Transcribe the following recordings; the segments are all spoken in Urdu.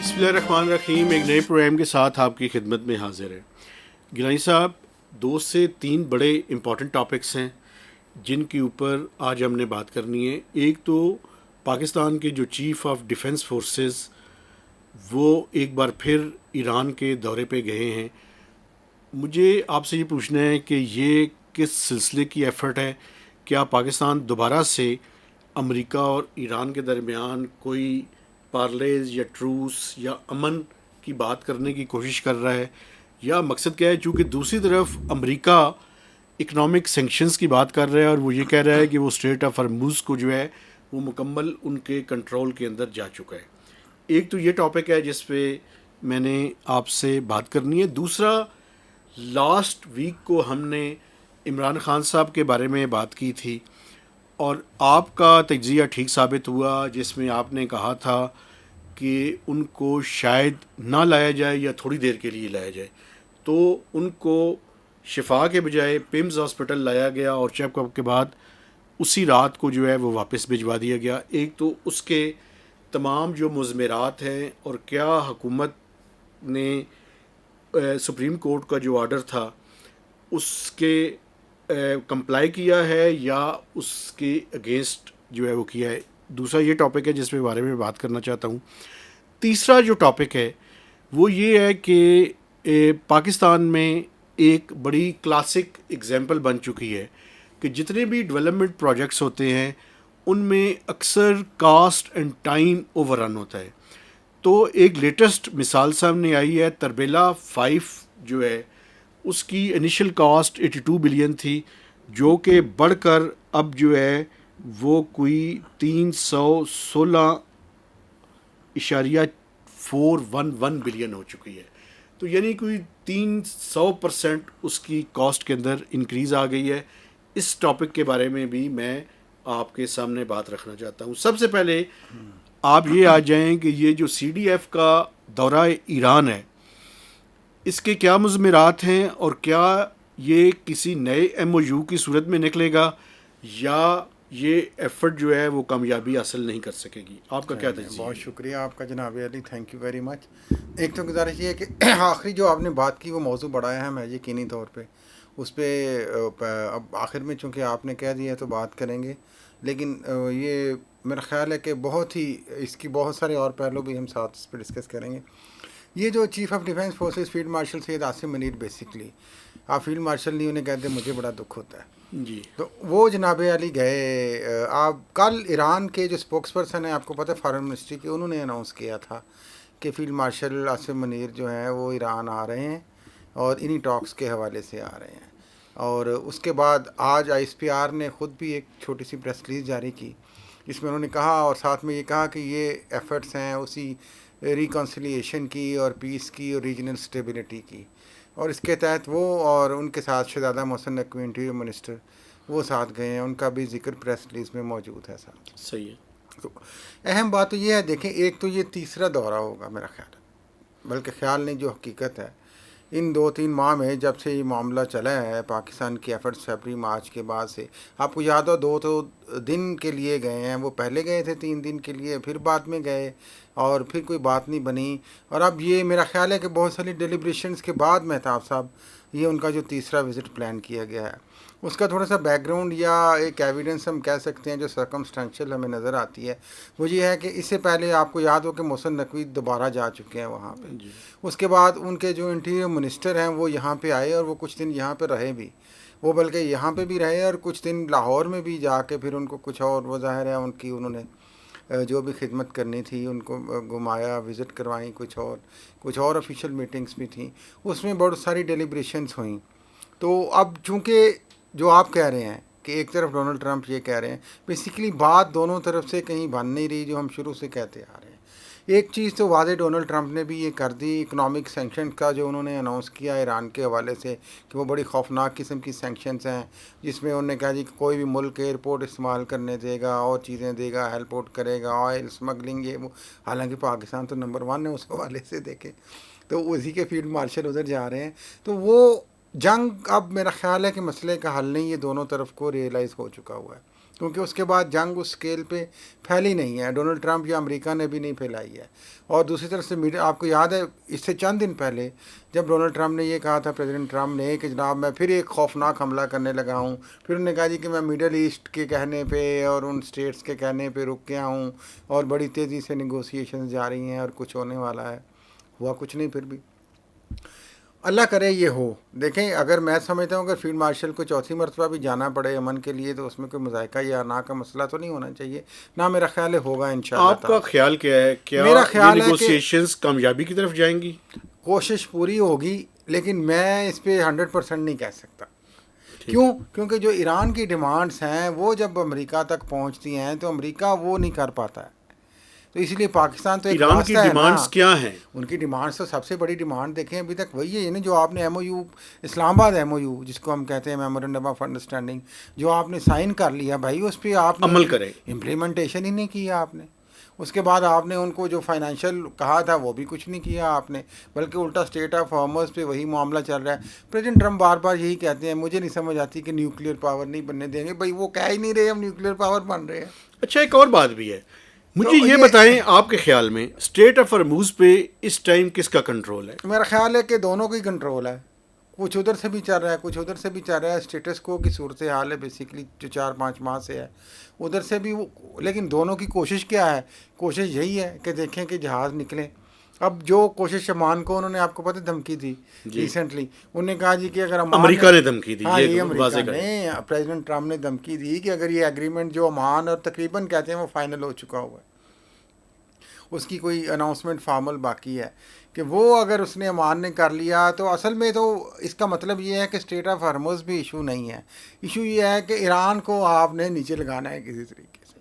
بسم اللہ الرحمن الرحیم. ایک نئے پروگرام کے ساتھ آپ کی خدمت میں حاضر ہے. گیلانی صاحب، 2 سے 3 بڑے امپورٹنٹ ٹاپکس ہیں جن کے اوپر آج ہم نے بات کرنی ہے. ایک تو پاکستان کے جو چیف آف ڈیفنس فورسز وہ ایک بار پھر ایران کے دورے پہ گئے ہیں. مجھے آپ سے یہ پوچھنا ہے کہ یہ کس سلسلے کی ایفرٹ ہے؟ کیا پاکستان دوبارہ سے امریکہ اور ایران کے درمیان کوئی پارلیز یا ٹروس یا امن کی بات کرنے کی کوشش کر رہا ہے، یا مقصد کیا ہے؟ چونکہ دوسری طرف امریکہ اکنامک سینکشنز کی بات کر رہا ہے اور وہ یہ کہہ رہا ہے کہ وہ اسٹریٹ آف ہرموز کو جو ہے وہ مکمل ان کے کنٹرول کے اندر جا چکا ہے. ایک تو یہ ٹاپک ہے جس پہ میں نے آپ سے بات کرنی ہے. دوسرا، لاسٹ ویک کو ہم نے عمران خان صاحب کے بارے میں بات کی تھی اور آپ کا تجزیہ ٹھیک ثابت ہوا، جس میں آپ نے کہا تھا کہ ان کو شاید نہ لایا جائے یا تھوڑی دیر کے لیے لایا جائے. تو ان کو شفا کے بجائے پیمز ہاسپٹل لایا گیا اور چیک اپ کے بعد اسی رات کو جو ہے وہ واپس بھجوا دیا گیا. ایک تو اس کے تمام جو مضمرات ہیں اور کیا حکومت نے سپریم کورٹ کا جو آرڈر تھا اس کے کمپلائی کیا ہے یا اس کے اگینسٹ جو ہے وہ کیا ہے. دوسرا یہ ٹاپک ہے جس کے بارے میں بات کرنا چاہتا ہوں. تیسرا جو ٹاپک ہے وہ یہ ہے کہ پاکستان میں ایک بڑی کلاسک ایگزامپل بن چکی ہے کہ جتنے بھی ڈیولپمنٹ پروجیکٹس ہوتے ہیں ان میں اکثر cost and time over run ہوتا ہے. تو ایک لیٹسٹ مثال سامنے آئی ہے. تربیلا 5 جو ہے اس کی انیشل کاسٹ 82 بلین تھی، جو کہ بڑھ کر اب جو ہے وہ کوئی 316.411 بلین ہو چکی ہے. تو یعنی کوئی 300% اس کی کاسٹ کے اندر انکریز آ گئی ہے. اس ٹاپک کے بارے میں بھی میں آپ کے سامنے بات رکھنا چاہتا ہوں. سب سے پہلے آپ یہ آ جائیں کہ یہ جو سی ڈی ایف کا دورہ ایران ہے اس کے کیا مضمرات ہیں اور کیا یہ کسی نئے ایم او یو کی صورت میں نکلے گا یا یہ ایفرٹ جو ہے وہ کامیابی حاصل نہیں کر سکے گی؟ آپ کا کیا تجزیہ بہت ہے؟ شکریہ آپ کا جناب علی، تھینک یو ویری مچ. ایک تو گزارش یہ ہے کہ آخری جو آپ نے بات کی وہ موضوع بڑا اہم ہے یقینی طور پہ. اس پہ اب آخر میں چونکہ آپ نے کہہ دیا تو بات کریں گے، لیکن یہ میرا خیال ہے کہ بہت ہی اس کی بہت سارے اور پہلو بھی ہم ساتھ اس پہ ڈسکس کریں گے. یہ جو chief of defence forces field marshal Syed Asim Munir, basically آپ فیلڈ مارشل نہیں انہیں کہتے، مجھے بڑا دکھ ہوتا ہے. جی تو وہ جناب علی گئے. آپ کل ایران کے جو اسپوکس پرسن ہیں، آپ کو پتہ ہے فارن منسٹری کے، انہوں نے اناؤنس کیا تھا کہ فیلڈ مارشل عاصم منیر جو ہیں وہ ایران آ رہے ہیں اور انہی ٹاکس کے حوالے سے آ رہے ہیں. اور اس کے بعد آج آئی ایس پی آر نے خود بھی ایک چھوٹی سی پریس ریلیز جاری کی جس میں انہوں نے کہا اور ساتھ میں یہ کہا کہ یہ ایفرٹس ہیں اسی ریکنسیلیشن کی اور پیس کی اور ریجنل اسٹیبلٹی کی، اور اس کے تحت وہ اور ان کے ساتھ شہزادہ محسن نقوی انٹیریئر منسٹر وہ ساتھ گئے ہیں. ان کا بھی ذکر پریس ریلیز میں موجود ہے ساتھ. صحیح ہے. تو اہم بات تو یہ ہے، دیکھیں ایک تو یہ تیسرا دورہ ہوگا میرا خیال ہے، بلکہ خیال نہیں جو حقیقت ہے. ان 2-3 ماہ میں جب سے یہ معاملہ چلا ہے پاکستان کی ایفرٹس فیبری مارچ کے بعد سے، آپ کو یاد ہو 2 تو دن کے لیے گئے ہیں، وہ پہلے گئے تھے 3 دن کے لیے، پھر بعد میں گئے اور پھر کوئی بات نہیں بنی. اور اب یہ میرا خیال ہے کہ بہت ساری ڈیلیبریشنز کے بعد مہتاب صاحب یہ ان کا جو تیسرا وزٹ پلان کیا گیا ہے، اس کا تھوڑا سا بیک گراؤنڈ یا ایک ایویڈنس ہم کہہ سکتے ہیں جو سرکمسٹینشیل ہمیں نظر آتی ہے، وہ یہ ہے کہ اس سے پہلے آپ کو یاد ہو کہ محسن نقوی دوبارہ جا چکے ہیں وہاں پہ. جی اس کے بعد ان کے جو انٹیریئر منسٹر ہیں وہ یہاں پہ آئے اور وہ کچھ دن یہاں پہ رہے بھی، وہ بلکہ یہاں پہ بھی رہے اور کچھ دن لاہور میں بھی جا کے پھر ان کو کچھ اور، وہ ظاہر ہے ان کی انہوں نے جو بھی خدمت کرنی تھی ان کو گھمایا، وزٹ کروائیں، کچھ اور آفیشیل میٹنگز بھی تھیں، اس میں بہت ساری ڈیلیبریشنز ہوئیں. تو اب چونکہ جو آپ کہہ رہے ہیں کہ ایک طرف ڈونلڈ ٹرمپ یہ کہہ رہے ہیں، بیسیکلی بات دونوں طرف سے کہیں بن نہیں رہی جو ہم شروع سے کہتے آ رہے ہیں. ایک چیز تو واضح ڈونلڈ ٹرمپ نے بھی یہ کر دی، اکنامک سینکشن کا جو انہوں نے اناؤنس کیا ایران کے حوالے سے کہ وہ بڑی خوفناک قسم کی سینکشنز ہیں، جس میں انہوں نے کہا جی کہ کوئی بھی ملک ایئرپورٹ استعمال کرنے دے گا اور چیزیں دے گا، ہیلپ آؤٹ کرے گا، آئل اسمگلنگ یہ وہ. حالانکہ پاکستان تو نمبر 1 ہے اس حوالے سے دیکھیں، تو اسی کے فیلڈ مارشل ادھر جا رہے ہیں. تو وہ جنگ اب میرا خیال ہے کہ مسئلے کا حل نہیں، یہ دونوں طرف کو ریئلائز ہو چکا ہوا ہے. کیونکہ اس کے بعد جنگ اس اسکیل پہ پھیلی نہیں ہے، ڈونلڈ ٹرمپ یا امریکہ نے بھی نہیں پھیلائی ہے. اور دوسری طرف سے میڈیا، آپ کو یاد ہے اس سے چند دن پہلے جب ڈونلڈ ٹرمپ نے یہ کہا تھا، پریزیڈنٹ ٹرمپ نے، کہ جناب میں پھر ایک خوفناک حملہ کرنے لگا ہوں، پھر انہوں نے کہا جی کہ میں میڈل ایسٹ کے کہنے پہ اور ان سٹیٹس کے کہنے پہ رک گیا ہوں اور بڑی تیزی سے نیگوسیشنز جاری ہیں اور کچھ ہونے والا ہے. ہوا کچھ نہیں. پھر بھی اللہ کرے یہ ہو. دیکھیں اگر میں سمجھتا ہوں کہ فیلڈ مارشل کو چوتھی مرتبہ بھی جانا پڑے امن کے لیے تو اس میں کوئی مذائقہ یا نا کا مسئلہ تو نہیں ہونا چاہیے، نہ میرا خیال ہے ہوگا انشاءاللہ. آپ کا خیال کیا ہے؟ کیا میرا خیال یہ ہے کہ نیگوسیشنز کامیابی کی طرف جائیں گی؟ کوشش پوری ہوگی، لیکن میں اس پہ 100% نہیں کہہ سکتا. کیوں؟ کیونکہ جو ایران کی ڈیمانڈز ہیں وہ جب امریکہ تک پہنچتی ہیں تو امریکہ وہ نہیں کر پاتا ہے. تو اس لیے پاکستان تو ایک ایران کی واسطہ ہے ڈیمانڈز نا. کیا ہیں؟ ان کی ڈیمانڈز تو سب سے بڑی ڈیمانڈ دیکھیں ابھی تک وہی ہے نا جو آپ نے ایم او یو، اسلام آباد ایم او یو جس کو ہم کہتے ہیں میمورنڈم آف انڈرسٹینڈنگ، جو آپ نے سائن کر لیا بھائی، اس پہ آپ نے عمل کریں. امپلیمنٹیشن ہی نہیں کیا آپ نے. اس کے بعد آپ نے ان کو جو فائنینشیل کہا تھا وہ بھی کچھ نہیں کیا آپ نے، بلکہ الٹا اسٹیٹ آف ہارمز پہ وہی معاملہ چل رہا ہے. پریزیڈنٹ ٹرمپ بار بار یہی کہتے ہیں، مجھے نہیں سمجھ آتی کہ نیوکلیئر پاور نہیں بننے دیں گے. بھائی وہ کہہ ہی نہیں رہے ہم نیوکلیئر پاور بن رہے ہیں. اچھا ایک اور بات بھی ہے، مجھے یہ بتائیں آپ کے خیال میں اسٹیٹ آف ہرموز پہ اس ٹائم کس کا کنٹرول ہے؟ میرا خیال ہے کہ دونوں کا ہی کنٹرول ہے. کچھ ادھر سے بھی چل رہا ہے، کچھ ادھر سے بھی چل رہا ہے. اسٹیٹس کو کی صورتحال ہے بیسیکلی جو 4-5 ماہ سے ہے ادھر سے بھی وہ. لیکن دونوں کی کوشش کیا ہے؟ کوشش یہی ہے کہ دیکھیں کہ جہاز نکلیں. اب جو کوشش عمان کو انہوں نے، آپ کو پتہ دھمکی دی ریسنٹلی، انہوں نے کہا جی کہ اگر امریکہ نے دھمکی دی. ہاں یہ امریکہ نے، پریزیڈنٹ ٹرمپ نے دھمکی دی کہ اگر یہ ایگریمنٹ جو عمان اور تقریباً کہتے ہیں وہ فائنل ہو چکا ہوا ہے، اس کی کوئی اناؤنسمنٹ فارمل باقی ہے، کہ وہ اگر اس نے عمان نے کر لیا تو اصل میں تو اس کا مطلب یہ ہے کہ اسٹیٹ آف ہرمز بھی ایشو نہیں ہے. ایشو یہ ہے کہ ایران کو آپ نے نیچے لگانا ہے کسی طریقے سے،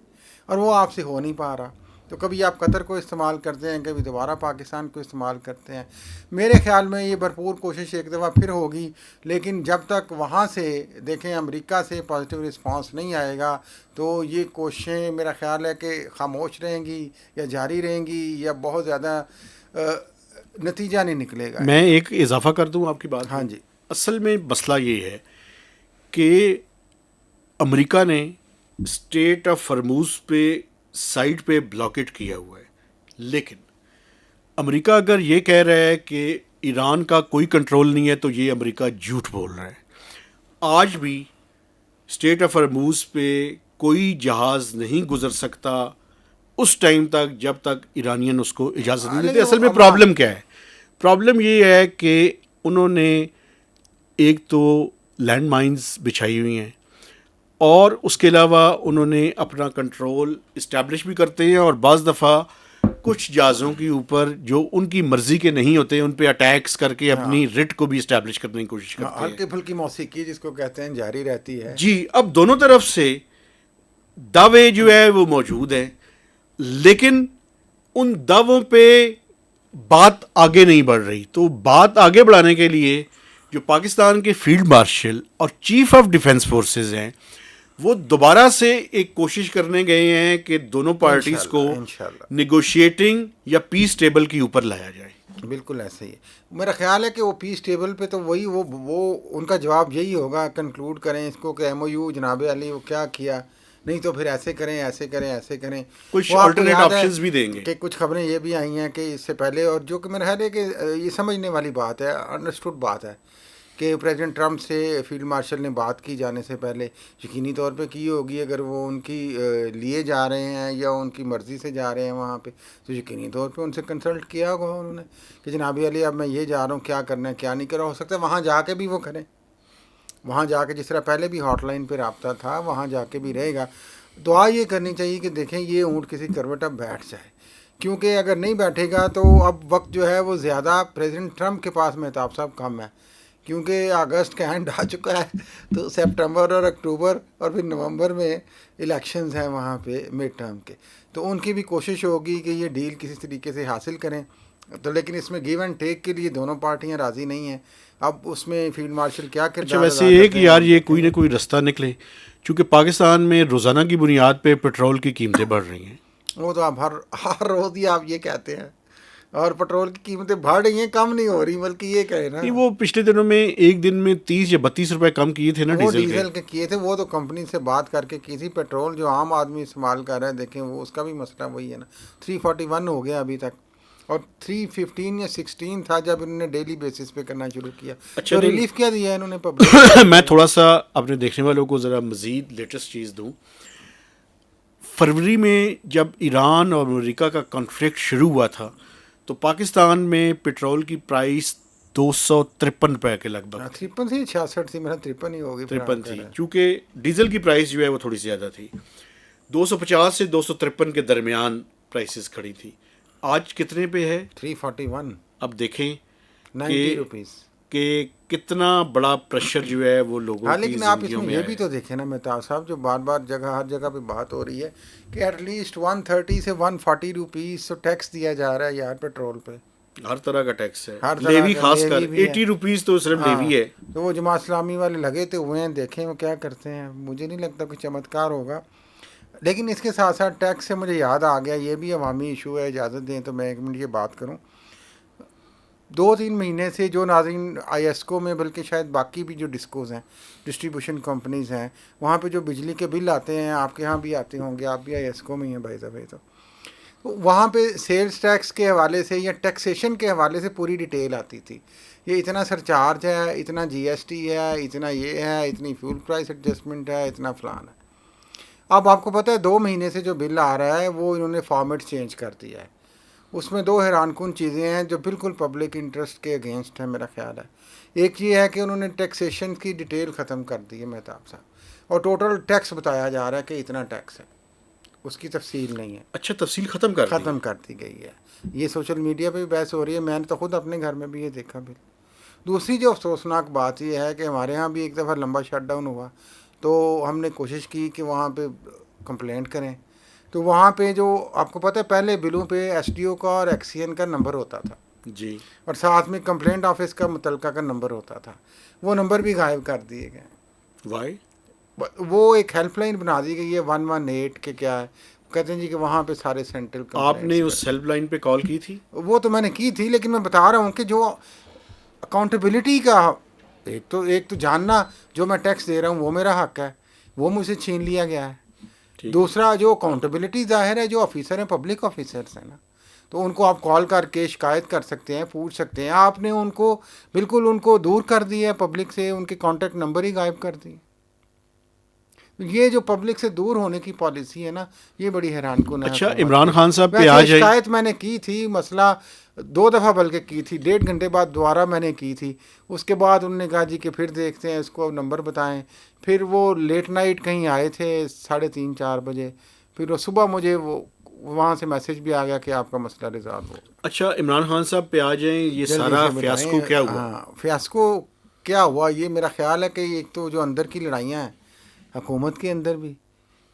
اور وہ آپ سے ہو نہیں پا رہا. تو کبھی آپ قطر کو استعمال کرتے ہیں، کبھی دوبارہ پاکستان کو استعمال کرتے ہیں. میرے خیال میں یہ بھرپور کوشش ایک دفعہ پھر ہوگی، لیکن جب تک وہاں سے دیکھیں امریکہ سے پازیٹیو رسپانس نہیں آئے گا تو یہ کوششیں میرا خیال ہے کہ خاموش رہیں گی یا جاری رہیں گی یا بہت زیادہ نتیجہ نہیں نکلے گا. میں ایک اضافہ کر دوں آپ کی بات. ہاں جی. اصل میں مسئلہ یہ ہے کہ امریکہ نے اسٹیٹ آف ہرموز پہ سائٹ پہ بلاکیٹ کیا ہوا ہے، لیکن امریکہ اگر یہ کہہ رہا ہے کہ ایران کا کوئی کنٹرول نہیں ہے تو یہ امریکہ جھوٹ بول رہا ہے. آج بھی اسٹیٹ آف ہرموز پہ کوئی جہاز نہیں گزر سکتا اس ٹائم تک جب تک ایرانین اس کو اجازت نہیں دیتے. اصل میں پرابلم کیا ہے؟ پرابلم یہ ہے کہ انہوں نے ایک تو لینڈ مائنز بچھائی ہوئی ہیں، اور اس کے علاوہ انہوں نے اپنا کنٹرول اسٹیبلش بھی کرتے ہیں، اور بعض دفعہ کچھ جہازوں کے اوپر جو ان کی مرضی کے نہیں ہوتے ان پہ اٹیکس کر کے اپنی رٹ کو بھی اسٹیبلش کرنے کی کوشش کرتے ہیں. ہلکی پھلکی موسیقی جس کو کہتے ہیں جاری رہتی ہے. جی، اب دونوں طرف سے دعوے جو ہے وہ موجود ہیں، لیکن ان دعووں پہ بات آگے نہیں بڑھ رہی. تو بات آگے بڑھانے کے لیے جو پاکستان کے فیلڈ مارشل اور چیف آف ڈیفنس فورسز ہیں وہ دوبارہ سے ایک کوشش کرنے گئے ہیں کہ دونوں پارٹیز کو نیگوشیٹنگ یا پیس ٹیبل کے اوپر لایا جائے. بالکل ایسے ہی ہے. میرا خیال ہے کہ وہ پیس ٹیبل پہ تو وہی وہ ان کا جواب یہی ہوگا، کنکلوڈ کریں اس کو کہ ایم او یو جناب علی وہ کیا کیا، نہیں تو پھر ایسے کریں ایسے کریں ایسے کریں. کچھ آلٹرنیٹ آپشنز بھی دیں گے. کہ کچھ خبریں یہ بھی آئی ہیں کہ اس سے پہلے، اور جو کہ میرا خیال ہے کہ یہ سمجھنے والی بات ہے، انڈرسٹوڈ بات ہے، کہ پریزیڈنٹ ٹرمپ سے فیلڈ مارشل نے بات کی جانے سے پہلے یقینی طور پہ کی ہوگی. اگر وہ ان کی لیے جا رہے ہیں یا ان کی مرضی سے جا رہے ہیں وہاں پہ تو یقینی طور پہ ان سے کنسلٹ کیا ہوگا انہوں نے کہ جناب علی اب میں یہ جا رہا ہوں، کیا کرنا ہے کیا نہیں کرنا. ہو سکتا ہے وہاں جا کے بھی وہ کریں، وہاں جا کے جس طرح پہلے بھی ہاٹ لائن پہ رابطہ تھا وہاں جا کے بھی رہے گا. دعا یہ کرنی چاہیے کہ دیکھیں یہ اونٹ کسی کروٹ اب بیٹھ جائے، کیونکہ اگر نہیں بیٹھے گا تو اب وقت جو ہے وہ زیادہ پریزیڈنٹ ٹرمپ کے پاس مہتاب صاحب کم ہے، کیونکہ اگست کا اینڈ آ چکا ہے. تو سپٹمبر اور اکتوبر اور پھر نومبر میں الیکشنز ہیں وہاں پہ مڈ ٹرم کے، تو ان کی بھی کوشش ہوگی کہ یہ ڈیل کسی طریقے سے حاصل کریں. تو لیکن اس میں گیو اینڈ ٹیک کے لیے دونوں پارٹیاں راضی نہیں ہیں. اب اس میں فیلڈ مارشل کیا کردار ویسے یہ کہ یار یہ کوئی نہ کوئی رستہ نکلے، چونکہ پاکستان میں روزانہ کی بنیاد پہ پیٹرول کی قیمتیں بڑھ رہی ہیں. وہ تو آپ ہر روز ہی آپ یہ کہتے ہیں، اور پیٹرول کی قیمتیں بڑھ رہی ہیں، کم نہیں ہو رہی، بلکہ یہ کہے نا نہیں وہ پچھلے دنوں میں ایک دن میں 30 یا 32 روپے کم کیے تھے نا وہ ڈیزل کے. ڈیزل کے کیے تھے، وہ تو کمپنی سے بات کر کے کی تھی. پیٹرول جو عام آدمی استعمال کر رہا ہے دیکھیں وہ اس کا بھی مسئلہ وہی ہے نا. 341 ہو گیا ابھی تک، اور 315 یا 16 تھا جب انہوں نے ڈیلی بیسس پہ کرنا شروع کیا. اچھا تو نہیں، ریلیف کیا دیا ہے انہوں نے پبلک؟ میں تھوڑا سا اپنے دیکھنے والوں کو ذرا مزید لیٹسٹ چیز دوں. فروری میں جب ایران اور امریکہ کا کانفلکٹ شروع ہوا تھا تو پاکستان میں پٹرول کی پرائس 253 روپے کے لگ بھگ 53 تھی 66 تھی، میرا 53 ہی ہوگی. 53 تھی، چونکہ ڈیزل کی پرائس جو ہے وہ تھوڑی سی زیادہ تھی. 250 سے 253 کے درمیان پرائسز کھڑی تھی. آج کتنے پہ ہے؟ 341، اب دیکھیں 90 روپیز. کہ کتنا بڑا پریشر جو ہے وہ لوگوں ہاں کی لیکن آپ اس زندگیوں میں میں یہ آیا بھی ہے. تو دیکھیں نا مہتاب صاحب، جو بار بار ہر جگہ پہ بات ہو رہی ہے کہ ایٹ لیسٹ 130 سے 140 روپیز تو ٹیکس دیا جا رہا ہے یار پیٹرول پہ. ہر طرح کا ٹیکس ہے، ہر طرح لیوی کا خاص کر لیوی بھی ہے. 80 روپیز تو صرف ہاں لیوی ہے. تو وہ جماعت اسلامی والے لگے تو ہوئے ہیں، دیکھیں وہ کیا کرتے ہیں. مجھے نہیں لگتا کوئی چمتکار ہوگا. لیکن اس کے ساتھ ساتھ ٹیکس سے مجھے یاد آ گیا، یہ بھی عوامی ایشو ہے، اجازت دیں تو میں ایک منٹ یہ بات کروں. 2-3 مہینے سے جو ناظرین آئی ایس کو میں، بلکہ شاید باقی بھی جو ڈسکوز ہیں، ڈسٹریبیوشن کمپنیز ہیں، وہاں پہ جو بجلی کے بل آتے ہیں، آپ کے ہاں بھی آتے ہوں گے، آپ بھی آئی ایس کو میں ہی ہیں بھائی صاحب. تو وہاں پہ سیلز ٹیکس کے حوالے سے یا ٹیکسیشن کے حوالے سے پوری ڈیٹیل آتی تھی. یہ اتنا سرچارج ہے، اتنا جی ایس ٹی ہے، اتنا یہ ہے، اتنی فیول پرائس ایڈجسٹمنٹ ہے، اتنا فلان ہے. اب آپ کو پتہ ہے 2 مہینے سے جو بل آ رہا ہے وہ انہوں نے فارمیٹ چینج کر دیا ہے. اس میں 2 حیران کن چیزیں ہیں جو بالکل پبلک انٹرسٹ کے اگینسٹ ہیں میرا خیال ہے. ایک یہ ہے کہ انہوں نے ٹیکسیشن کی ڈیٹیل ختم کر دی ہے مہتاب صاحب، اور ٹوٹل ٹیکس بتایا جا رہا ہے کہ اتنا ٹیکس ہے، اس کی تفصیل نہیں ہے. اچھا تفصیل ختم کر دی گئی ہے. یہ سوشل میڈیا پہ بھی بحث ہو رہی ہے، میں نے تو خود اپنے گھر میں بھی یہ دیکھا. بھی دوسری جو افسوسناک بات یہ ہے کہ ہمارے ہاں بھی ایک دفعہ لمبا شٹ ڈاؤن ہوا تو ہم نے کوشش کی کہ وہاں پہ کمپلینٹ کریں. تو وہاں پہ جو آپ کو پتہ ہے پہلے بلوں پہ ایس ڈی او کا اور ایکسین کا نمبر ہوتا تھا جی، اور ساتھ میں کمپلینٹ آفس کا متعلقہ کا نمبر ہوتا تھا. وہ نمبر بھی غائب کر دیے گئے. وائی؟ وہ ایک ہیلپ لائن بنا دی گئی ہے 118 کے کیا ہے، کہتے ہیں جی کہ وہاں پہ سارے سینٹرل آپ نے کمپلینٹس اس ہیلپ لائن پہ کال کی تھی؟ وہ تو میں نے کی تھی، لیکن میں بتا رہا ہوں کہ جو اکاؤنٹیبلٹی کا ایک تو جاننا جو میں ٹیکس دے رہا ہوں وہ میرا حق ہے، وہ مجھ سے چھین لیا گیا ہے. دوسرا جو اکاؤنٹیبلٹی ظاہر ہے جو آفیسر ہیں پبلک آفیسرس ہیں نا، تو ان کو آپ کال کر کے شکایت کر سکتے ہیں، پوچھ سکتے ہیں. آپ نے ان کو بالکل ان کو دور کر دیا ہے پبلک سے، ان کے کانٹیکٹ نمبر ہی غائب کر دی. یہ جو پبلک سے دور ہونے کی پالیسی ہے نا، یہ بڑی حیران کن ہے. اچھا حکومت عمران کی. خان صاحب پہ ویسے آ جائے. شکایت میں نے کی تھی، مسئلہ 2 دفعہ بلکہ کی تھی، 1.5 گھنٹے بعد دوبارہ میں نے کی تھی. اس کے بعد انہوں نے کہا جی کہ پھر دیکھتے ہیں، اس کو نمبر بتائیں. پھر وہ لیٹ نائٹ کہیں آئے تھے 3:30-4 بجے، پھر وہ صبح مجھے وہاں سے میسج بھی آ گیا کہ آپ کا مسئلہ ریزالو ہو. اچھا عمران خان صاحب پہ آ جائیں، یہ جلدی سارا سے بتائیں. فیاسکو کیا ہوا؟ ہاں فیاسکو کیا ہوا، یہ میرا خیال ہے کہ ایک تو جو اندر کی لڑائیاں ہیں حکومت کے اندر بھی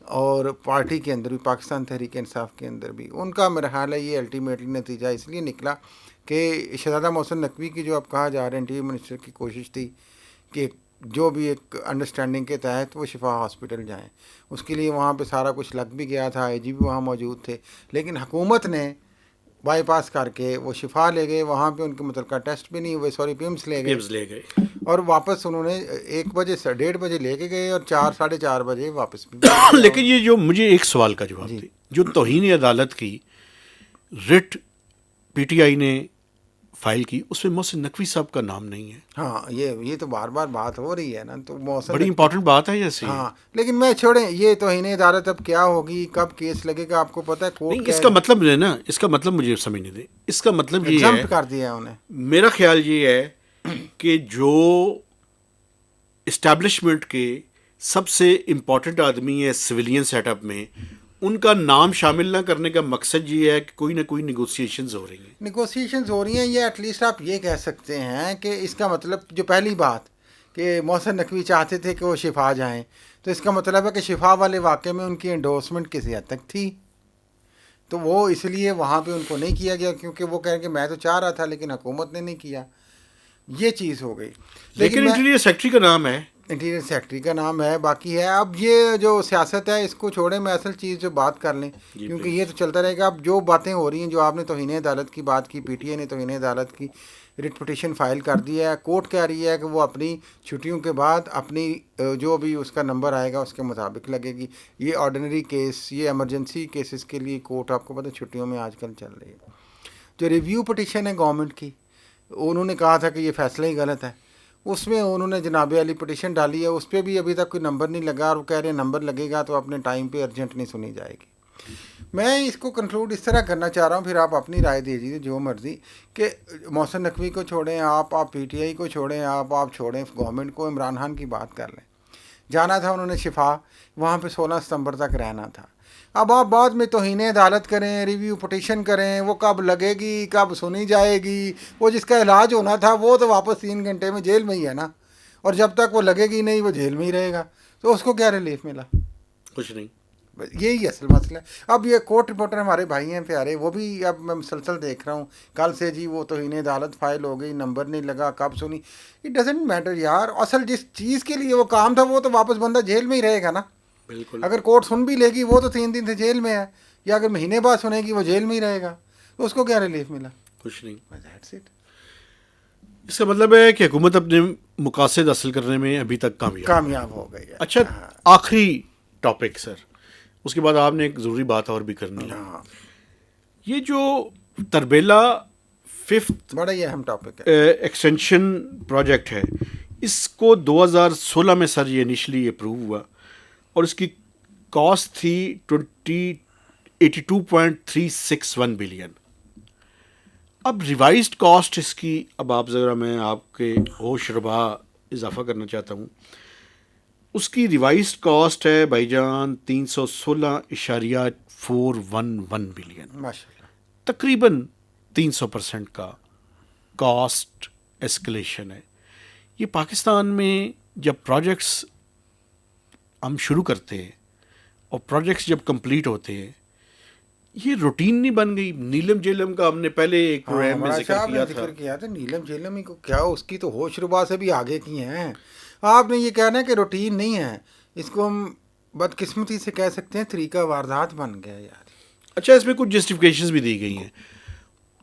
اور پارٹی کے اندر بھی، پاکستان تحریک انصاف کے اندر بھی، ان کا میرا خیال ہے یہ الٹیمیٹلی نتیجہ اس لیے نکلا کہ شہزادہ محسن نقوی کی جو اب کہا جا رہا ہے انٹیریئر منسٹر کی کوشش تھی کہ جو بھی ایک انڈرسٹینڈنگ کے تحت وہ شفا ہاسپٹل جائیں. اس کے لیے وہاں پہ سارا کچھ لگ بھی گیا تھا، آئی جی بھی وہاں موجود تھے، لیکن حکومت نے بائی پاس کر کے وہ شفا لے گئے. وہاں پہ ان کے متعلقہ ٹیسٹ بھی نہیں ہوئے، سوری پیمس لے گئے اور واپس انہوں نے 1 بجے سے 1:30 بجے لے کے گئے اور 4-4:30 بجے واپس بھی. لیکن یہ جو مجھے ایک سوال کا جواب دے، جو توہین عدالت کی رٹ پی ٹی آئی نے فائل کی، اس میں محسن نقوی صاحب کا نام نہیں ہے. ہاں یہ تو بار بار بات ہو رہی ہے نا، تو محسن بڑی امپورٹنٹ بات ہے جیسے. ہاں لیکن میں چھوڑیں یہ توہین عدالت اب کیا ہوگی، کب کیس لگے گا، آپ کو پتہ ہے کورٹ نہیں، اس کا مطلب جو ہے نا، اس کا مطلب مجھے سمجھنے دیں. اس کا مطلب یہ ہے، کر دیا انہیں. میرا خیال یہ ہے کہ جو اسٹیبلشمنٹ کے سب سے امپورٹنٹ آدمی ہے سویلین سیٹ اپ میں، ان کا نام شامل نہ کرنے کا مقصد یہ ہے کہ کوئی نہ کوئی نیگوسیشنز ہو رہی ہیں. نیگوسیشنز ہو رہی ہیں، یہ ایٹ لیسٹ آپ یہ کہہ سکتے ہیں کہ اس کا مطلب جو پہلی بات کہ محسن نقوی چاہتے تھے کہ وہ شفا جائیں، تو اس کا مطلب ہے کہ شفا والے واقعے میں ان کی انڈورسمنٹ کسی حد تک تھی، تو وہ اس لیے وہاں پہ ان کو نہیں کیا گیا، کیونکہ وہ کہیں کہ میں تو چاہ رہا تھا لیکن حکومت نے نہیں کیا. یہ چیز ہو گئی. لیکن انٹیریئر سیکرٹری کا نام ہے. انٹیریئر سیکٹری کا نام ہے، باقی ہے اب یہ جو سیاست ہے اس کو چھوڑیں، میں اصل چیز جو بات کر لیں کیونکہ یہ تو چلتا رہے گا. اب جو باتیں ہو رہی ہیں، جو آپ نے توہین عدالت کی بات کی، پی ٹی آئی نے توہین عدالت کی ریٹ پٹیشن فائل کر دی ہے. کورٹ کہہ رہی ہے کہ وہ اپنی چھٹیوں کے بعد اپنی جو بھی اس کا نمبر آئے گا اس کے مطابق لگے گی. یہ آرڈینری کیس، یہ ایمرجنسی کیسز کے لیے کورٹ آپ کو پتہ چھٹیوں میں آج کل چل رہی ہے. جو ریویو پٹیشن ہے گورنمنٹ کی، انہوں نے کہا تھا کہ یہ فیصلہ ہی غلط ہے، اس میں انہوں نے جناب علی پٹیشن ڈالی ہے، اس پہ بھی ابھی تک کوئی نمبر نہیں لگا، اور وہ کہہ رہے ہیں نمبر لگے گا تو اپنے ٹائم پہ ارجنٹ نہیں سنی جائے گی. میں اس کو کنکلوڈ اس طرح کرنا چاہ رہا ہوں، پھر آپ اپنی رائے دیجیے جو مرضی، کہ محسن نقوی کو چھوڑیں آپ پی ٹی آئی کو چھوڑیں آپ چھوڑیں گورنمنٹ کو، عمران خان کی بات کر لیں. جانا تھا انہوں نے شفا، وہاں پہ 16 ستمبر تک رہنا تھا. اب آپ بعد میں توہین عدالت کریں، ریویو پٹیشن کریں، وہ کب لگے گی، کب سنی جائے گی، وہ جس کا علاج ہونا تھا وہ تو واپس 3 گھنٹے میں جیل میں ہی ہے نا، اور جب تک وہ لگے گی نہیں وہ جیل میں ہی رہے گا، تو اس کو کیا ریلیف ملا؟ کچھ نہیں. یہی اصل مسئلہ ہے. اب یہ کورٹ رپورٹر ہمارے بھائی ہیں پیارے، وہ بھی اب میں مسلسل دیکھ رہا ہوں کل سے، جی وہ توہین عدالت فائل ہو گئی، نمبر نہیں لگا، کب سنی. اٹ ڈزنٹ میٹر یار، اصل جس چیز کے لیے وہ کام تھا وہ تو واپس بندہ جیل میں ہی رہے گا نا. بالکل. اگر کورٹ سن بھی لے گی وہ تو 3 دن سے جیل میں ہے، یا اگر مہینے بعد سنے گی وہ جیل میں ہی رہے گا، تو اس کو کیا ریلیف ملا؟ کچھ نہیں. That's it. اس کا مطلب ہے کہ حکومت اپنے مقاصد حاصل کرنے میں ابھی تک کامیاب ہو گئی ہے. اچھا، آخری ٹاپک سر، اس کے بعد آپ نے ایک ضروری بات اور بھی کرنی ہے. یہ جو تربیلا 5th بڑا ہی اہم ٹاپک ہے. ایکسٹینشن پروجیکٹ ہے، اس کو 2016 میں سر یہ انیشلی اپروو ہوا، اور اس کی کاسٹ تھی 82.361 بلین. اب ریوائزڈ کاسٹ اس کی، اب آپ ذرا، میں آپ کے ہوش ربا اضافہ کرنا چاہتا ہوں، اس کی ریوائزڈ کاسٹ ہے بھائی جان 316.411 بلین، ماشاء اللہ. تقریباً 300% کا کاسٹ ایسکلیشن ہے. یہ پاکستان میں جب پروجیکٹس ہم شروع کرتے ہیں اور پروجیکٹس جب کمپلیٹ ہوتے ہیں، یہ روٹین نہیں بن گئی. نیلم جیلم کا ہم نے پہلے ایک پروگرام میں ذکر کیا تھا. نیلم جیلم ہی کو کیا، اس کی تو ہوش ربا سے بھی آگے کی ہیں. آپ نے یہ کہنا ہے کہ روٹین نہیں ہے، اس کو ہم بدقسمتی سے کہہ سکتے ہیں طریقہ واردات بن گیا یار. اچھا، اس میں کچھ جسٹیفکیشنز بھی دی گئی ہیں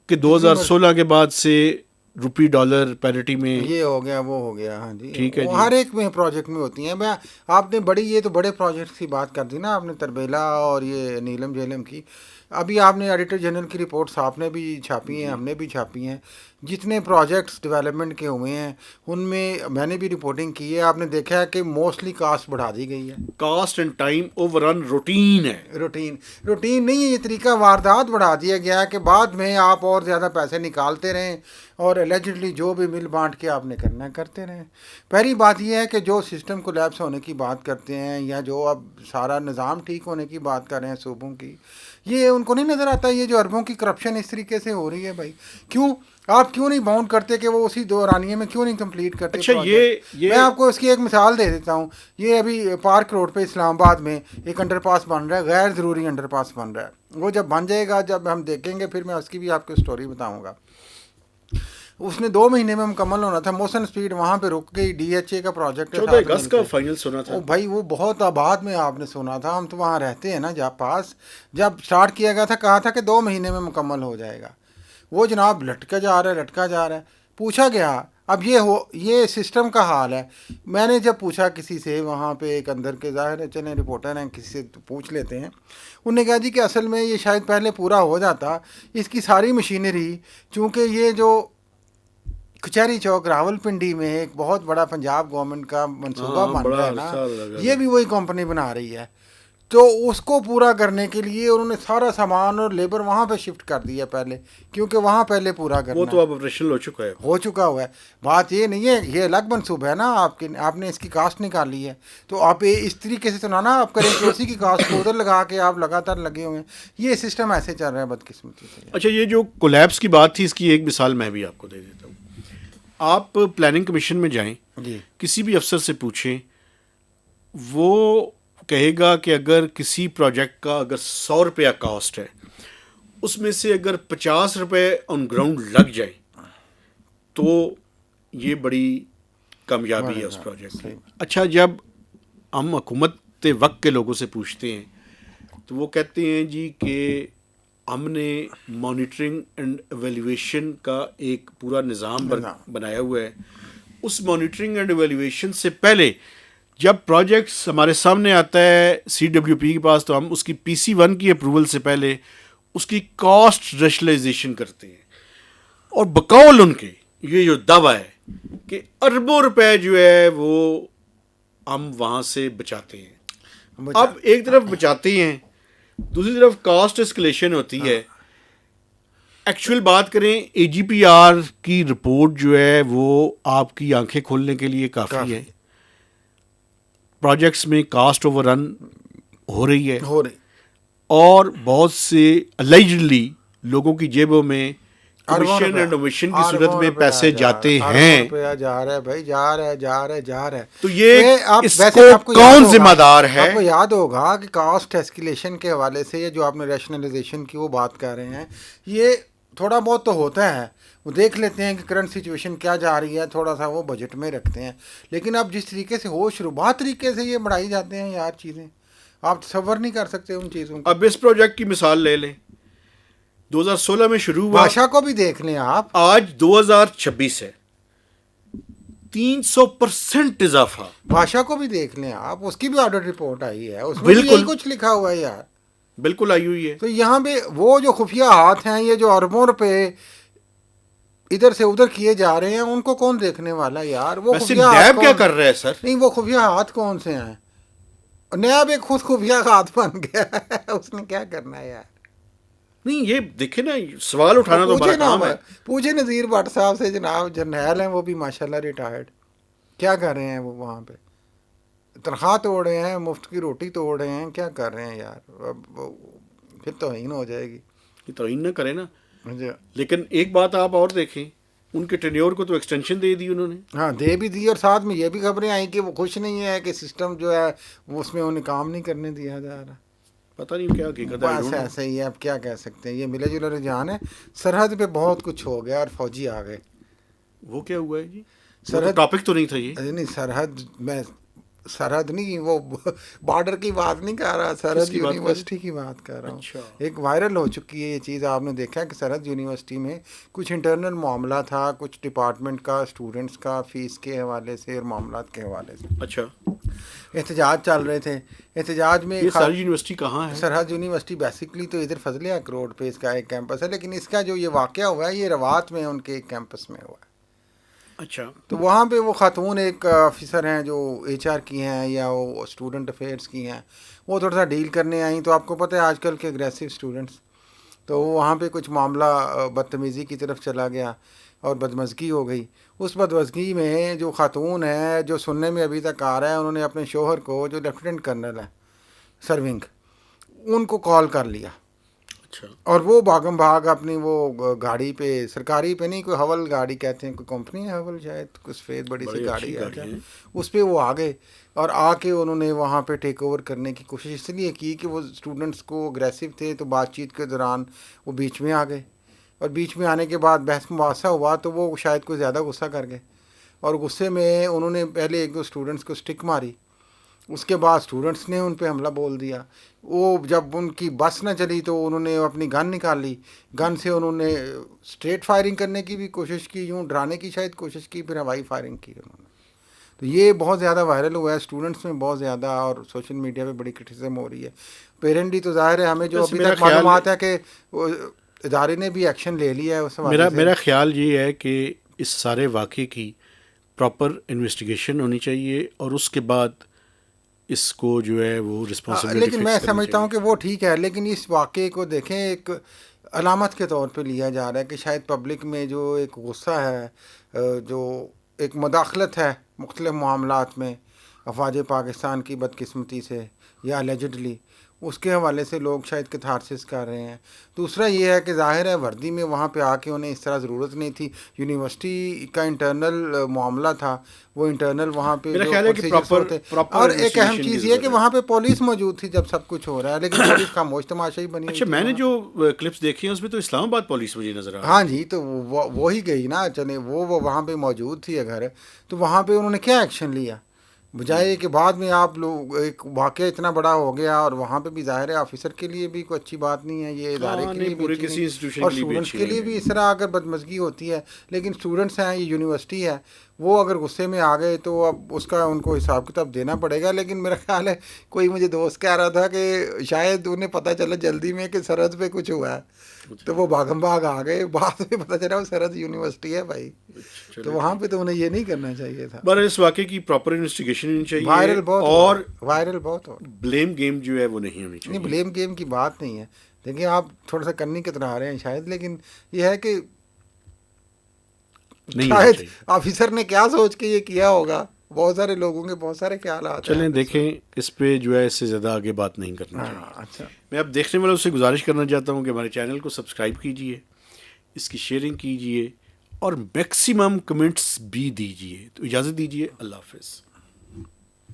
کہ 2016 کے بعد سے روپی ڈالر پیرٹی میں یہ ہو گیا، وہ ہو گیا. ہاں جی، ٹھیک ہے جی. ہر ایک میں پروجیکٹ میں ہوتی ہیں. میں آپ نے بڑی، یہ تو بڑے پروجیکٹ کی بات کر دی نا آپ نے، تربیلا اور یہ نیلم جیلم کی. ابھی آپ نے ایڈیٹر جنرل کی رپورٹس آپ نے بھی چھاپی ہیں، ہم نے بھی چھاپی ہیں. جتنے پروجیکٹس ڈیولپمنٹ کے ہوئے ہیں ان میں نے بھی رپورٹنگ کی ہے. آپ نے دیکھا ہے کہ موسٹلی کاسٹ بڑھا دی گئی ہے. Cost and time over run routine ہے. روٹین نہیں ہے، یہ طریقہ واردات بڑھا دیا گیا ہے کہ بعد میں آپ اور زیادہ پیسے نکالتے رہیں اور الیجڈلی جو بھی مل بانٹ کے آپ نے کرنا ہے کرتے رہیں. پہلی بات یہ ہے کہ جو سسٹم کولیپس ہونے کی بات کرتے ہیں، یا جو اب سارا نظام ٹھیک ہونے کی بات کر رہے ہیں صوبوں کی، یہ ان کو نہیں نظر آتا یہ جو اربوں کی کرپشن اس طریقے سے ہو رہی ہے. بھائی کیوں آپ کیوں نہیں باؤنڈ کرتے کہ وہ اسی دورانیے میں کیوں نہیں کمپلیٹ کرتے؟ اچھا، یہ میں آپ کو اس کی ایک مثال دے دیتا ہوں. یہ ابھی پارک روڈ پہ اسلام آباد میں ایک انڈر پاس بن رہا ہے، غیر ضروری انڈر پاس بن رہا ہے. وہ جب بن جائے گا، جب ہم دیکھیں گے، پھر میں اس کی بھی آپ کو اسٹوری بتاؤں گا. اس نے 2 مہینے میں مکمل ہونا تھا. موشن اسپیڈ وہاں پہ رک گئی. ڈی ایچ اے کا پروجیکٹ ہے، 14 اگست کا فائنل سنا تھا. بھائی وہ بہت آباد میں آپ نے سنا تھا، ہم تو وہاں رہتے ہیں نا جہاں پاس. جب سٹارٹ کیا گیا تھا کہا تھا کہ 2 مہینے میں مکمل ہو جائے گا. وہ جناب لٹکا جا رہا ہے. پوچھا گیا، اب یہ سسٹم کا حال ہے. میں نے جب پوچھا کسی سے وہاں پہ، ایک اندر کے ظاہر ہے چلیں رپورٹر ہیں، کسی سے پوچھ لیتے ہیں. انہوں نے کہا جی کہ اصل میں یہ شاید پہلے پورا ہو جاتا، اس کی ساری مشینری، چونکہ یہ جو کچہری چوک راول پنڈی میں ایک بہت بڑا پنجاب گورنمنٹ کا منصوبہ بن رہا ہے نا، یہ بھی وہی کمپنی بنا رہی ہے. تو اس کو پورا کرنے کے لیے انہوں نے سارا سامان اور لیبر وہاں پہ شفٹ کر دیا پہلے، کیونکہ وہاں پہلے پورا کرنا. وہ تو اب آپریشنل ہو چکا ہوا ہے. بات یہ نہیں ہے، یہ الگ منصوبہ ہے نا آپ نے اس کی کاسٹ نکالی ہے. تو آپ اس طریقے سے تو نہ آپ کریں کہ اسی کی کاسٹ کو ادھر لگا کے آپ لگاتار لگے ہوئے ہیں. یہ سسٹم ایسے چل رہا ہے بدقسمتی سے. اچھا، یہ جو کولیپس کی بات تھی، اس کی ایک مثال میں بھی آپ کو دے دیتا ہوں. آپ پلاننگ کمیشن میں جائیں، کسی بھی افسر سے پوچھیں، وہ کہے گا کہ اگر کسی پروجیکٹ کا اگر 100 روپیہ کاسٹ ہے، اس میں سے اگر 50 روپے آن گراؤنڈ لگ جائے تو یہ بڑی کامیابی ہے اس پروجیکٹ کی. اچھا, جب ہم حکومت وقت کے لوگوں سے پوچھتے ہیں تو وہ کہتے ہیں جی کہ ہم نے مانیٹرنگ اینڈ ایویلیویشن کا ایک پورا نظام بنایا ہوا ہے. اس مانیٹرنگ اینڈ ایویلیویشن سے پہلے جب پروجیکٹس ہمارے سامنے آتا ہے CWP کے پاس تو ہم اس کی PC1 کی اپروول سے پہلے اس کی کاسٹ ریشنلائزیشن کرتے ہیں, اور بقول ان کے یہ جو دعویٰ ہے کہ اربوں روپے جو ہے وہ ہم وہاں سے بچاتے ہیں. اب ایک طرف بچاتے ہیں, دوسری طرف کاسٹ اسکلیشن ہوتی ہے. ایکچوئل بات کریں AGPR کی رپورٹ جو ہے وہ آپ کی آنکھیں کھولنے کے لیے کافی ہے. پروجیکٹس میں کاسٹ اوور رن ہو رہی ہے, اور بہت سے الائجڈلی لوگوں کی جیبوں میں کمیشن اینڈ اویشن کی صورت میں پیسے جاتے ہیں. جا رہا ہے بھائی, جا رہا ہے. تو یہ اس کو کون ذمہ دار ہے؟ آپ کو یاد ہوگا کہ کاسٹ ایسکیلیشن کے حوالے سے یہ جو آپ نے ریشنلائزیشن کی وہ بات کر رہے ہیں, یہ تھوڑا بہت تو ہوتا ہے, وہ دیکھ لیتے ہیں کہ کرنٹ سچویشن کیا جا رہی ہے, تھوڑا سا وہ بجٹ میں رکھتے ہیں. لیکن اب جس طریقے سے ہوش ربا طریقے سے یہ بڑھائی جاتے ہیں یار چیزیں, آپ تصور نہیں کر سکتے ان چیزوں کو. اب اس پروجیکٹ کی مثال لے لیں, 2016 میں شروع ہوا, بھاشا کو بھی دیکھ لیں آپ, آج 2026 ہے, 300% اضافہ. بھاشا کو بھی دیکھ لیں آپ, اس کی بھی آڈٹ رپورٹ آئی ہے, اس میں بھی یہی کچھ لکھا ہوا ہے یار. بالکل آئی ہوئی ہے. تو یہاں پہ وہ جو خفیہ ہاتھ ہیں, یہ جو اربوں روپے ادھر سے ادھر کیے جا رہے ہیں, ان کو کون دیکھنے والا یار؟ وہ خفیہ نیب کیا کر رہا ہے سر؟ نہیں, وہ خفیہ ہاتھ کون سے ہیں؟ نیب ایک خود خفیہ ہاتھ بن گیا ہے, اس نے کیا کرنا ہے یار؟ نہیں, یہ دیکھیں نا, سوال اٹھانا تو بڑا کام ہے. پوچھے نذیر بٹ صاحب سے, جناب جرنیل ہیں وہ بھی ماشاءاللہ ریٹائرڈ, کیا کر رہے ہیں وہ وہاں پہ؟ تنخواہ توڑ رہے ہیں, مفت کی روٹی توڑ رہے ہیں, کیا کر رہے ہیں یار؟ پھر توہین ہو جائے گی. یہ توہین نہ کرے نا. لیکن ایک بات آپ اور دیکھیں, ان کے ٹینیور کو تو ایکسٹینشن دے دی انہوں نے. ہاں, دے بھی دی, اور ساتھ میں یہ بھی خبریں آئیں کہ وہ خوش نہیں ہے کہ سسٹم جو ہے وہ اس میں انہیں کام نہیں کرنے دیا جا رہا. پتہ نہیں کیا حقیقت ہے. بس ایسا ہی ہے, اب کیا کہہ سکتے ہیں, یہ ملے جلے رجحان ہے. سرحد پہ بہت کچھ ہو گیا اور فوجی آ گئے. وہ کیا ہوا ہے جی؟ سرحد ٹاپک تو نہیں تھا یہ. نہیں, سرحد میں سرحد نہیں, وہ بارڈر کی بات نہیں کر رہا, سرحد یونیورسٹی کی بات کر رہا ہوں. ایک وائرل ہو چکی ہے یہ چیز, آپ نے دیکھا ہے کہ سرحد یونیورسٹی میں کچھ انٹرنل معاملہ تھا, کچھ ڈپارٹمنٹ کا, اسٹوڈنٹس کا, فیس کے حوالے سے اور معاملات کے حوالے سے. اچھا, احتجاج چل رہے تھے. احتجاج میں یہ سرحد یونیورسٹی کہاں ہے؟ سرحد یونیورسٹی بیسکلی تو ادھر فضلیہ روڈ پہ اس کا ایک کیمپس ہے, لیکن اس کا جو یہ واقعہ ہوا ہے یہ روات میں ان کے ایک کیمپس میں ہوا ہے. اچھا, تو وہاں پہ وہ خاتون ایک آفیسر ہیں جو HR کی ہیں یا وہ اسٹوڈنٹ افیئرس کی ہیں, وہ تھوڑا سا ڈیل کرنے آئیں. تو آپ کو پتہ ہے آج کل کے اگریسو اسٹوڈنٹس, تو وہاں پہ کچھ معاملہ بدتمیزی کی طرف چلا گیا اور بدمزگی ہو گئی. اس بدمزگی میں جو خاتون ہے, جو سننے میں ابھی تک آ رہا ہے, انہوں نے اپنے شوہر کو, جو لیفٹیننٹ کرنل ہے سرونگ, ان کو کال کر لیا. اچھا, اور وہ بھاگم بھاگ اپنی وہ گاڑی پہ, سرکاری پہ نہیں, کوئی حول گاڑی کہتے ہیں, کوئی کمپنی ہے حول شاید, کچھ سفید بڑی سی گاڑی ہے, اس پہ وہ آ گئے اور آ کے انہوں نے وہاں پہ ٹیک اوور کرنے کی کوشش اس لیے کی کہ وہ اسٹوڈنٹس کو اگریسو تھے, تو بات چیت کے دوران وہ بیچ میں آ گئے, اور بیچ میں آنے کے بعد بحث مباحثہ ہوا تو وہ شاید کوئی زیادہ غصہ کر گئے, اور غصے میں انہوں نے پہلے ایک دو اسٹوڈنٹس کو اسٹک ماری. اس کے بعد اسٹوڈنٹس نے ان پہ حملہ بول دیا. وہ جب ان کی بس نہ چلی تو انہوں نے اپنی گن نکال لی, گن سے انہوں نے اسٹریٹ فائرنگ کرنے کی بھی کوشش کی, یوں ڈرانے کی شاید کوشش کی, پھر ہوائی فائرنگ کی انہوں نے. تو یہ بہت زیادہ وائرل ہوا ہے اسٹوڈنٹس میں بہت زیادہ, اور سوشل میڈیا پہ بڑی کرٹیسزم ہو رہی ہے. پیرنٹ بھی تو ظاہر ہے, ہمیں جو ابھی تک معلومات ہے کہ ادارے نے بھی ایکشن لے لیا ہے اس حوالے سے. میرا خیال یہ ہے کہ اس سارے واقعے کی پراپر انویسٹیگیشن ہونی چاہیے, اور اس کے بعد اس کو جو ہے وہ رسپانسبلٹی. لیکن میں سمجھتا ہوں کہ وہ ٹھیک ہے, لیکن اس واقعے کو دیکھیں ایک علامت کے طور پہ لیا جا رہا ہے کہ شاید پبلک میں جو ایک غصہ ہے, جو ایک مداخلت ہے مختلف معاملات میں افواج پاکستان کی بدقسمتی سے یا اللیجڈلی, اس کے حوالے سے لوگ شاید کتھارسس کر رہے ہیں. دوسرا یہ ہے کہ ظاہر ہے وردی میں وہاں پہ آ کے انہیں اس طرح ضرورت نہیں تھی. یونیورسٹی کا انٹرنل معاملہ تھا, وہ انٹرنل وہاں پہ میرا جو خیال ہے کہ پروسیجرز ہوتے. اور ایک اہم چیز یہ کہ وہاں پہ پولیس موجود تھی جب سب کچھ ہو رہا ہے, لیکن پولیس خاموش تماشا ہی بنی ہوئی اچھا تھی میں نے وہاں. جو کلپس دیکھی ہیں اس میں تو اسلام آباد پولیس مجھے نظر آ رہی ہاں جی, تو وہی گئی نا, چلے وہ وہاں پہ موجود تھی اگر, تو وہاں پہ انہوں نے کیا ایکشن لیا بجائے کہ بعد میں آپ لوگ ایک واقعہ اتنا بڑا ہو گیا, اور وہاں پہ بھی ظاہر ہے آفیسر کے لیے بھی کوئی اچھی بات نہیں ہے, یہ ادارے ہاں کے نہیں لیے بھی پورے اچھی کسی نہیں, انسٹیٹیوشن اور کے لیے بھی اسٹوڈنٹس اچھی کے لیے نہیں بھی ہے. اس طرح اگر بدمزگی ہوتی ہے. لیکن اسٹوڈنٹس ہیں, یہ یونیورسٹی ہے, وہ اگر غصے میں آ گئے تو اب اس کا ان کو حساب کتاب دینا پڑے گا. لیکن میرا خیال ہے کوئی مجھے دوست کہہ رہا تھا کہ شاید انہیں پتہ چلا جلدی میں کہ سرحد پہ کچھ ہوا ہے, تو وہ بھاگم بھاگ آ گئے. بعد میں پتہ چلا وہ سرحد یونیورسٹی ہے بھائی, تو وہاں پہ تو انہیں یہ نہیں کرنا چاہیے تھا. بہرحال اس واقعے کی پراپر انویسٹیگیشن ہونی چاہیے, وائرل بہت اور وائرل بہت ہو بلیم گیم جو ہے وہ نہیں ہونی نہیں, چاہیے. بلیم گیم کی بات نہیں ہے. دیکھیں آپ تھوڑا سا کرنی کتنا رہے ہیں شاید, لیکن یہ ہے کہ نہیں ہونی شاید چاہیے. آفیسر نے کیا سوچ کے یہ کیا ہوگا, بہت سارے لوگوں کے بہت سارے خیالات ہیں چلیں اس وقت. دیکھیں اس پہ جو ہے اس سے زیادہ آگے بات نہیں کرنی ہاں چاہیے. اچھا, میں اب دیکھنے والوں سے گزارش کرنا چاہتا ہوں کہ ہمارے چینل کو سبسکرائب کیجئے, اس کی شیئرنگ کیجئے, اور میکسیمم کمنٹس بھی دیجئے. تو اجازت دیجئے, اللہ حافظ.